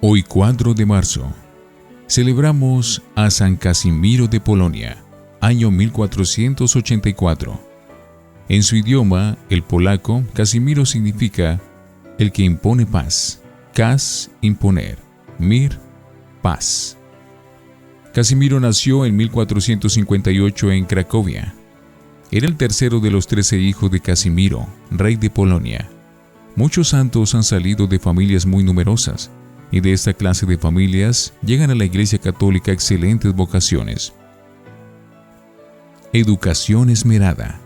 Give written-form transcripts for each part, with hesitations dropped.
Hoy 4 de marzo, celebramos a San Casimiro de Polonia, año 1484. En su idioma, el polaco, Casimiro significa el que impone paz. Kas, imponer. Mir, paz. Casimiro nació en 1458 en Cracovia. Era el tercero de los 13 hijos de Casimiro, rey de Polonia. Muchos santos han salido de familias muy numerosas, y de esta clase de familias llegan a la Iglesia Católica excelentes vocaciones. Educación esmerada.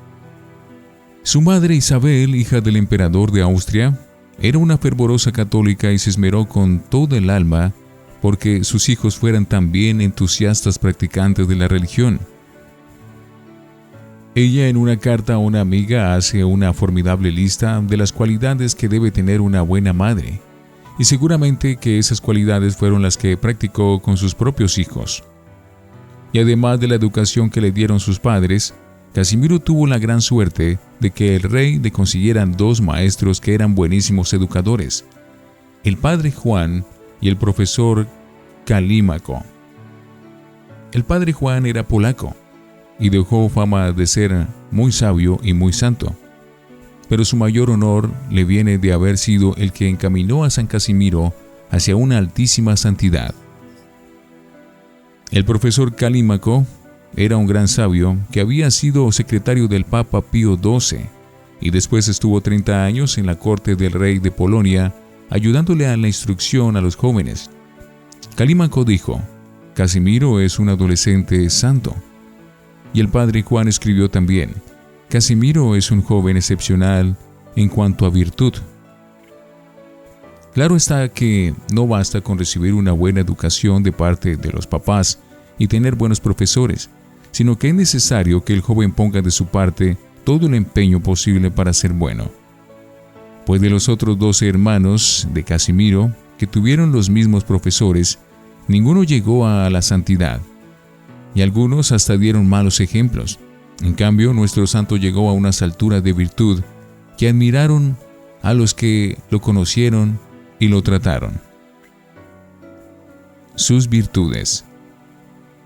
Su madre Isabel, hija del emperador de Austria, era una fervorosa católica y se esmeró con toda el alma porque sus hijos fueran también entusiastas practicantes de la religión. Ella en una carta a una amiga hace una formidable lista de las cualidades que debe tener una buena madre, y seguramente que esas cualidades fueron las que practicó con sus propios hijos. Y además de la educación que le dieron sus padres, Casimiro tuvo la gran suerte de que el rey le consiguieran dos maestros que eran buenísimos educadores, el padre Juan y el profesor Calímaco. El padre Juan era polaco y dejó fama de ser muy sabio y muy santo, pero su mayor honor le viene de haber sido el que encaminó a San Casimiro hacia una altísima santidad. El profesor Calímaco era un gran sabio que había sido secretario del Papa Pío XII y después estuvo 30 años en la corte del rey de Polonia ayudándole a la instrucción a los jóvenes. Calímaco dijo: Casimiro es un adolescente santo. Y el padre Juan escribió también: Casimiro es un joven excepcional en cuanto a virtud. Claro está que no basta con recibir una buena educación de parte de los papás y tener buenos profesores, sino que es necesario que el joven ponga de su parte todo el empeño posible para ser bueno. Pues de los otros 12 hermanos de Casimiro, que tuvieron los mismos profesores, ninguno llegó a la santidad, y algunos hasta dieron malos ejemplos. En cambio, nuestro santo llegó a unas alturas de virtud que admiraron a los que lo conocieron y lo trataron. Sus virtudes.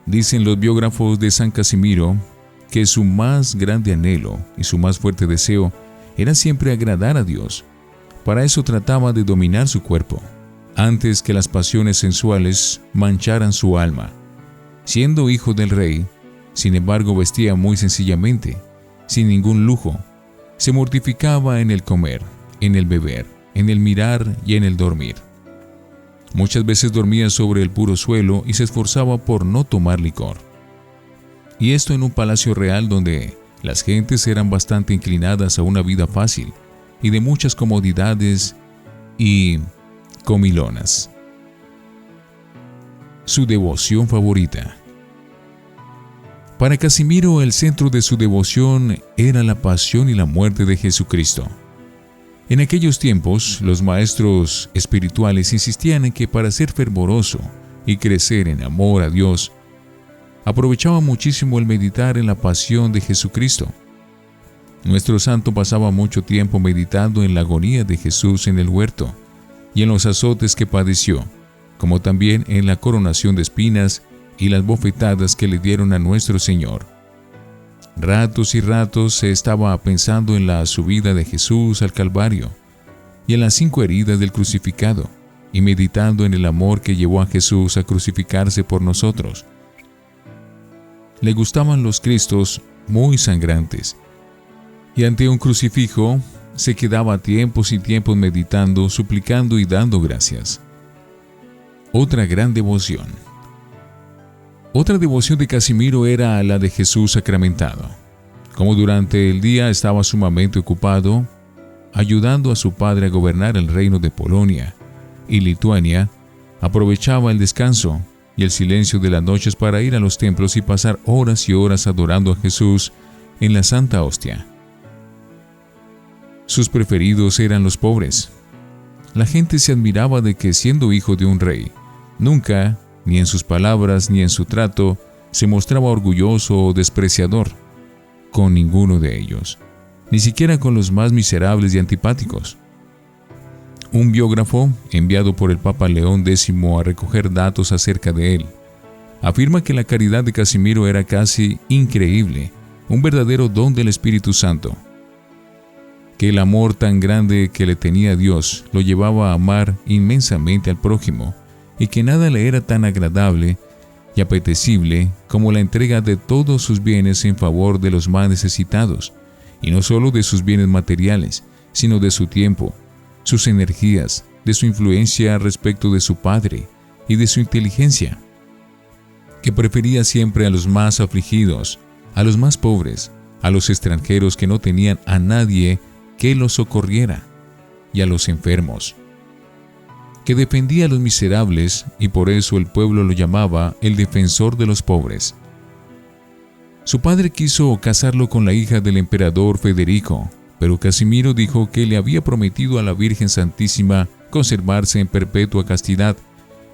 Dicen los biógrafos de San Casimiro que su más grande anhelo y su más fuerte deseo era siempre agradar a Dios. Para eso trataba de dominar su cuerpo, antes que las pasiones sensuales mancharan su alma. Siendo hijo del rey, sin embargo, vestía muy sencillamente, sin ningún lujo. Se mortificaba en el comer, en el beber, en el mirar y en el dormir. Muchas veces dormía sobre el puro suelo y se esforzaba por no tomar licor. Y esto en un palacio real donde las gentes eran bastante inclinadas a una vida fácil y de muchas comodidades y comilonas. Su devoción favorita. Para Casimiro, el centro de su devoción era la pasión y la muerte de Jesucristo. En aquellos tiempos, los maestros espirituales insistían en que para ser fervoroso y crecer en amor a Dios, aprovechaba muchísimo el meditar en la pasión de Jesucristo. Nuestro santo pasaba mucho tiempo meditando en la agonía de Jesús en el huerto y en los azotes que padeció, como también en la coronación de espinas y las bofetadas que le dieron a nuestro Señor. Ratos y ratos se estaba pensando en la subida de Jesús al Calvario y en las 5 heridas del crucificado, y meditando en el amor que llevó a Jesús a crucificarse por nosotros. Le gustaban los Cristos muy sangrantes, y ante un crucifijo se quedaba tiempos y tiempos meditando, suplicando y dando gracias. Otra gran devoción. Otra devoción de Casimiro era la de Jesús sacramentado. Como durante el día estaba sumamente ocupado ayudando a su padre a gobernar el reino de Polonia y Lituania, aprovechaba el descanso y el silencio de las noches para ir a los templos y pasar horas y horas adorando a Jesús en la Santa Hostia. Sus preferidos eran los pobres. La gente se admiraba de que, siendo hijo de un rey, nunca, ni en sus palabras ni en su trato, se mostraba orgulloso o despreciador con ninguno de ellos, ni siquiera con los más miserables y antipáticos. Un biógrafo, enviado por el Papa León X a recoger datos acerca de él, afirma que la caridad de Casimiro era casi increíble, un verdadero don del Espíritu Santo. Que el amor tan grande que le tenía a Dios lo llevaba a amar inmensamente al prójimo, y que nada le era tan agradable y apetecible como la entrega de todos sus bienes en favor de los más necesitados, y no solo de sus bienes materiales, sino de su tiempo, sus energías, de su influencia respecto de su padre y de su inteligencia, que prefería siempre a los más afligidos, a los más pobres, a los extranjeros que no tenían a nadie que los socorriera, y a los enfermos, que defendía a los miserables, y por eso el pueblo lo llamaba el defensor de los pobres. Su padre quiso casarlo con la hija del emperador Federico, pero Casimiro dijo que le había prometido a la Virgen Santísima conservarse en perpetua castidad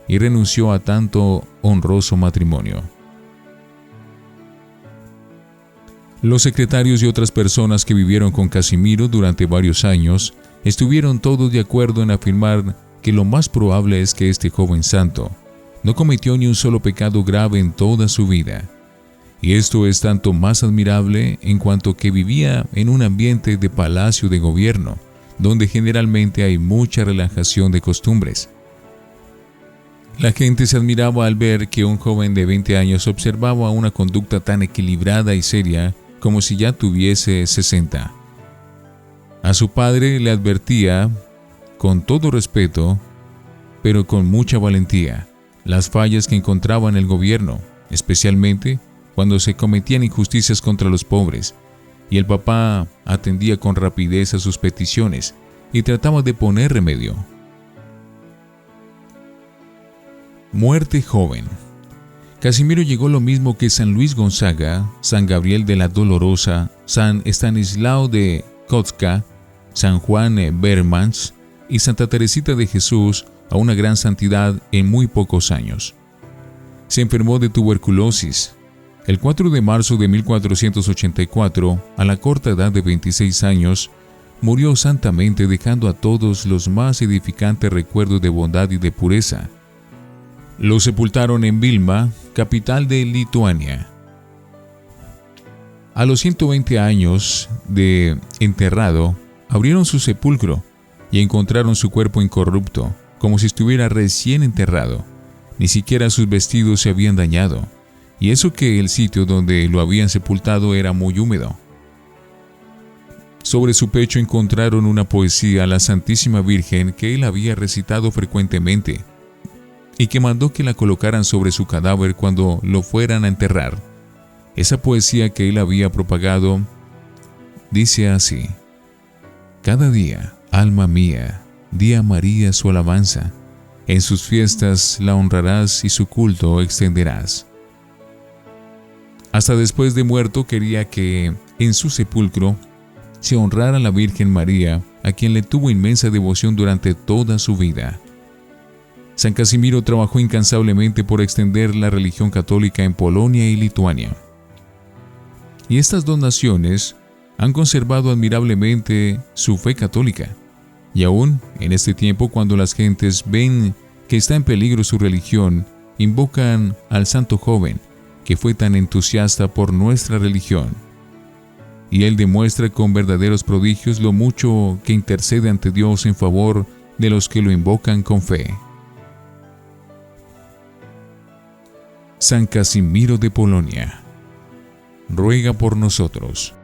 y renunció a tanto honroso matrimonio. Los secretarios y otras personas que vivieron con Casimiro durante varios años estuvieron todos de acuerdo en afirmar que lo más probable es que este joven santo no cometió ni un solo pecado grave en toda su vida. Y esto es tanto más admirable en cuanto que vivía en un ambiente de palacio de gobierno, donde generalmente hay mucha relajación de costumbres. La gente se admiraba al ver que un joven de 20 años observaba una conducta tan equilibrada y seria como si ya tuviese 60. A su padre le advertía, con todo respeto, pero con mucha valentía, las fallas que encontraba en el gobierno, especialmente cuando se cometían injusticias contra los pobres, y el papá atendía con rapidez a sus peticiones y trataba de poner remedio. Muerte joven. Casimiro llegó lo mismo que San Luis Gonzaga, San Gabriel de la Dolorosa, San Estanislao de Kostka, San Juan Bermans y Santa Teresita de Jesús a una gran santidad en muy pocos años. Se enfermó de tuberculosis. El 4 de marzo de 1484, a la corta edad de 26 años, murió santamente dejando a todos los más edificantes recuerdos de bondad y de pureza. Lo sepultaron en Vilna, capital de Lituania. A los 120 años de enterrado, abrieron su sepulcro y encontraron su cuerpo incorrupto, como si estuviera recién enterrado. Ni siquiera sus vestidos se habían dañado, y eso que el sitio donde lo habían sepultado era muy húmedo. Sobre su pecho encontraron una poesía a la Santísima Virgen que él había recitado frecuentemente, y que mandó que la colocaran sobre su cadáver cuando lo fueran a enterrar. Esa poesía que él había propagado dice así: Cada día, alma mía, di a María su alabanza, en sus fiestas la honrarás y su culto extenderás. Hasta después de muerto quería que en su sepulcro se honrara a la Virgen María, a quien le tuvo inmensa devoción durante toda su vida. San Casimiro trabajó incansablemente por extender la religión católica en Polonia y Lituania. Y estas dos naciones han conservado admirablemente su fe católica. Y aún en este tiempo, cuando las gentes ven que está en peligro su religión, invocan al santo joven que fue tan entusiasta por nuestra religión. Y él demuestra con verdaderos prodigios lo mucho que intercede ante Dios en favor de los que lo invocan con fe. San Casimiro de Polonia, ruega por nosotros.